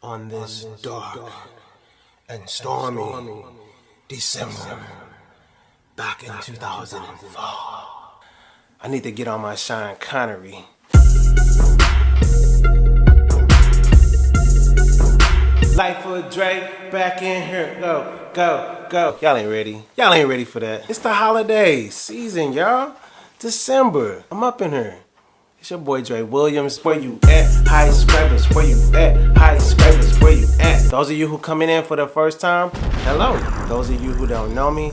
on this dark and stormy December back in 2004. I need to get on my Sean Connery. Life for Drake back in here. Go, go, go. Y'all ain't ready. Y'all ain't ready for that. It's the holiday season, y'all. December. I'm up in here. It's your boy Dre Williams. Where you at? HIGHSCRIBER. Where you at? HIGHSCRIBER. Where you at? Those of you who coming in for the first time, hello. Those of you who don't know me,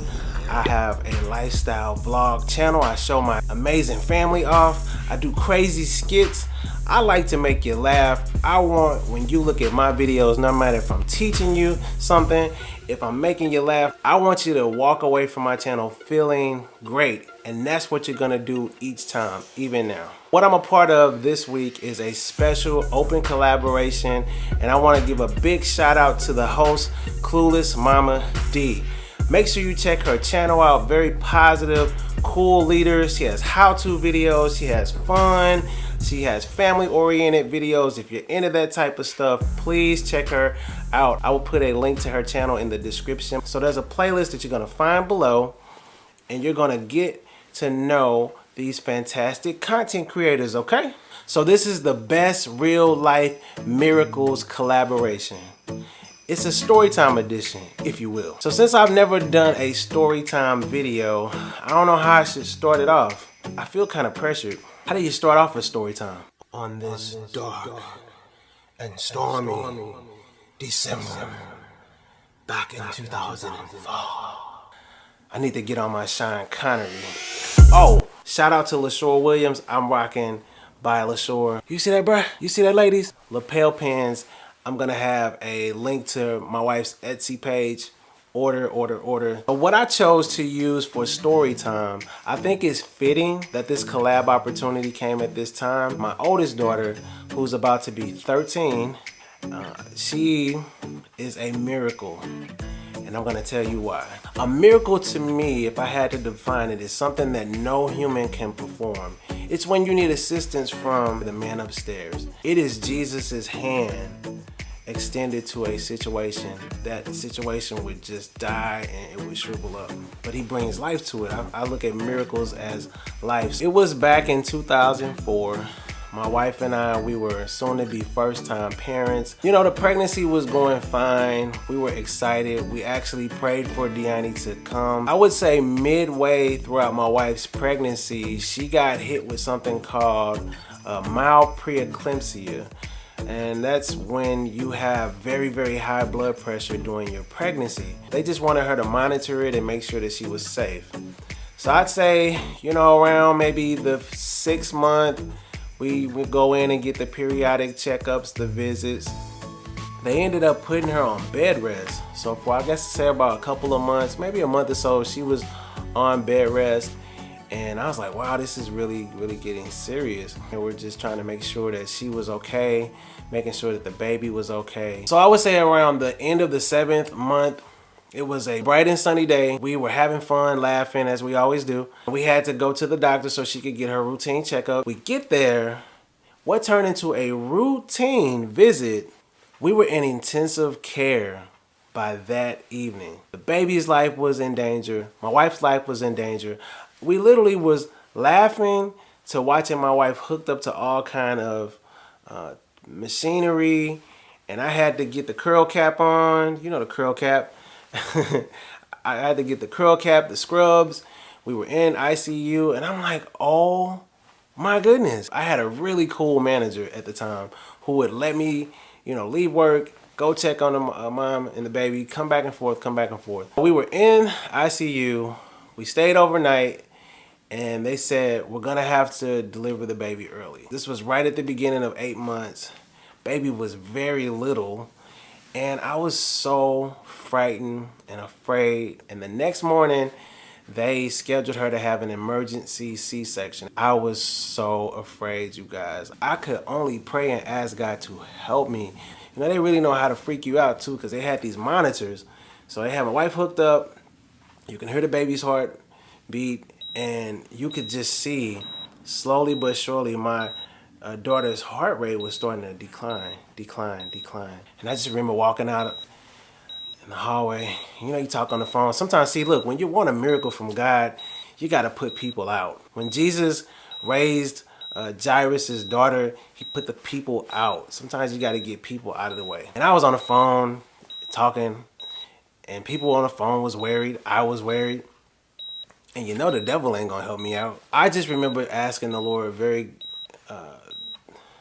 I have a lifestyle vlog channel. I show my amazing family off. I do crazy skits. I like to make you laugh. I want, when you look at my videos, no matter if I'm teaching you something, if I'm making you laugh, I want you to walk away from my channel feeling great. And that's what you're gonna do each time, even now. What I'm a part of this week is a special open collaboration, and I wanna give a big shout out to the host, Clueless Mama D. Make sure you check her channel out. Very positive, cool leader. She has how-to videos. She has fun. She has family-oriented videos. If you're into that type of stuff, please check her out. I will put a link to her channel in the description. So there's a playlist that you're gonna find below, and you're gonna get to know these fantastic content creators, okay? So this is the best real-life miracles collaboration. It's a storytime edition, if you will. So since I've never done a storytime video, I don't know how I should start it off. I feel kind of pressured. How do you start off a storytime? On this dark and stormy December back in 2004. I need to get on my Sean Connery. Oh, shout out to LaShore Williams. I'm rocking by LaShore. You see that, bruh? You see that, ladies? Lapel pins. I'm gonna have a link to my wife's Etsy page. Order. But what I chose to use for story time, I think it's fitting that this collab opportunity came at this time. My oldest daughter, who's about to be 13, she is a miracle. And I'm gonna tell you why. A miracle to me, if I had to define it, is something that no human can perform. It's when you need assistance from the man upstairs. It is Jesus's hand extended to a situation. That situation would just die and it would shrivel up. But he brings life to it. I look at miracles as life. It was back in 2004. My wife and I, we were soon to be first-time parents. You know, the pregnancy was going fine. We were excited. We actually prayed for DeYanni to come. I would say midway throughout my wife's pregnancy, she got hit with something called mild preeclampsia. And that's when you have very, very high blood pressure during your pregnancy. They just wanted her to monitor it and make sure that she was safe. So I'd say, you know, around maybe the 6th month, we would go in and get the periodic checkups, the visits. They ended up putting her on bed rest. So for, I guess, to say about a couple of months, maybe a month or so, she was on bed rest. And I was like, wow, this is really getting serious. And we're just trying to make sure that she was okay, making sure that the baby was okay. So I would say around the end of the 7th month, it was a bright and sunny day. We were having fun, laughing, as we always do. We had to go to the doctor so she could get her routine checkup. We get there, what turned into a routine visit, we were in intensive care by that evening. The baby's life was in danger. My wife's life was in danger. We literally was laughing to watching my wife hooked up to all kind of machinery, and I had to get the curl cap on. You know, the curl cap. I had to get the curl cap, the scrubs. We were in ICU, and I'm like, oh my goodness. I had a really cool manager at the time who would let me, you know, leave work, go check on the mom and the baby, come back and forth. We were in ICU. We stayed overnight. And they said, we're gonna have to deliver the baby early. This was right at the beginning of 8 months. Baby was very little. And I was so frightened and afraid. And the next morning, they scheduled her to have an emergency C-section. I was so afraid, you guys. I could only pray and ask God to help me. You know, they really know how to freak you out too, because they had these monitors. So they had my wife hooked up. You can hear the baby's heart beat. And you could just see, slowly but surely, my daughter's heart rate was starting to decline. And I just remember walking out in the hallway. You know, you talk on the phone. Sometimes, see, look, when you want a miracle from God, you got to put people out. When Jesus raised Jairus' daughter, he put the people out. Sometimes you got to get people out of the way. And I was on the phone talking, and people on the phone was worried. I was worried. And you know the devil ain't going to help me out. I just remember asking the Lord very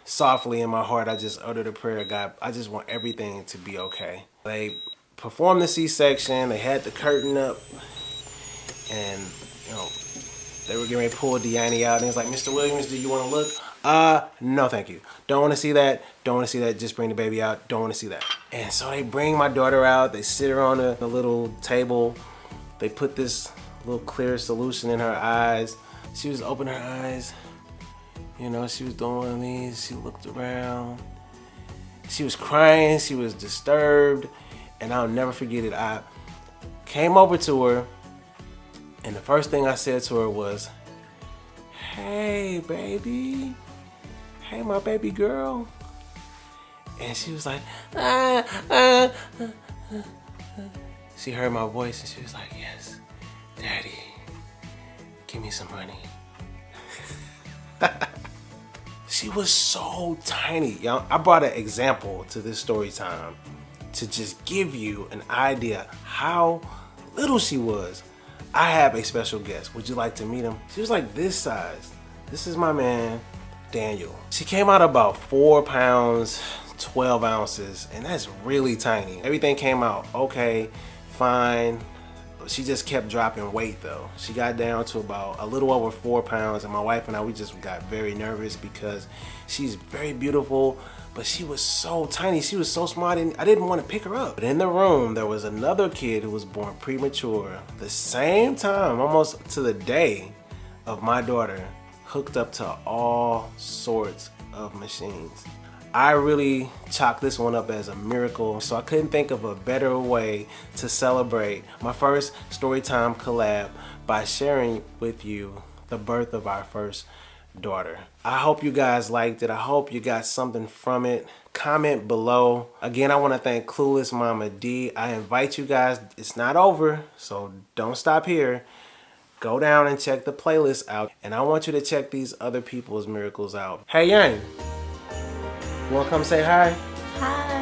softly in my heart. I just uttered a prayer, God, I just want everything to be okay. They performed the C-section. They had the curtain up. And, you know, they were getting ready to pull DeYanni out. And he's like, Mr. Williams, do you want to look? No, thank you. Don't want to see that. Don't want to see that. Just bring the baby out. Don't want to see that. And so they bring my daughter out. They sit her on a little table. They put this little clear solution in her eyes. She was opening her eyes. You know, she was doing one of these. She looked around. She was crying. She was disturbed. And I'll never forget it. I came over to her, and the first thing I said to her was, hey, baby. Hey, my baby girl. And she was like, She heard my voice, and she was like, yes, Daddy, give me some money. She was so tiny. Y'all, I brought an example to this story time to just give you an idea how little she was. I have a special guest. Would you like to meet him? She was like this size. This is my man, Daniel. She came out about 4 pounds, 12 ounces, and that's really tiny. Everything came out okay, fine. She just kept dropping weight though. She got down to about a little over 4 pounds, and my wife and I, we just got very nervous because she's very beautiful, but she was so tiny. She was so smart, and I didn't want to pick her up. But in the room, there was another kid who was born premature, the same time, almost to the day of my daughter, hooked up to all sorts of machines. I really chalked this one up as a miracle, so I couldn't think of a better way to celebrate my first Storytime collab by sharing with you the birth of our first daughter. I hope you guys liked it. I hope you got something from it. Comment below. Again, I want to thank Clueless Mama D. I invite you guys, it's not over, so don't stop here. Go down and check the playlist out, and I want you to check these other people's miracles out. Hey, Yang. You wanna come say hi? Hi.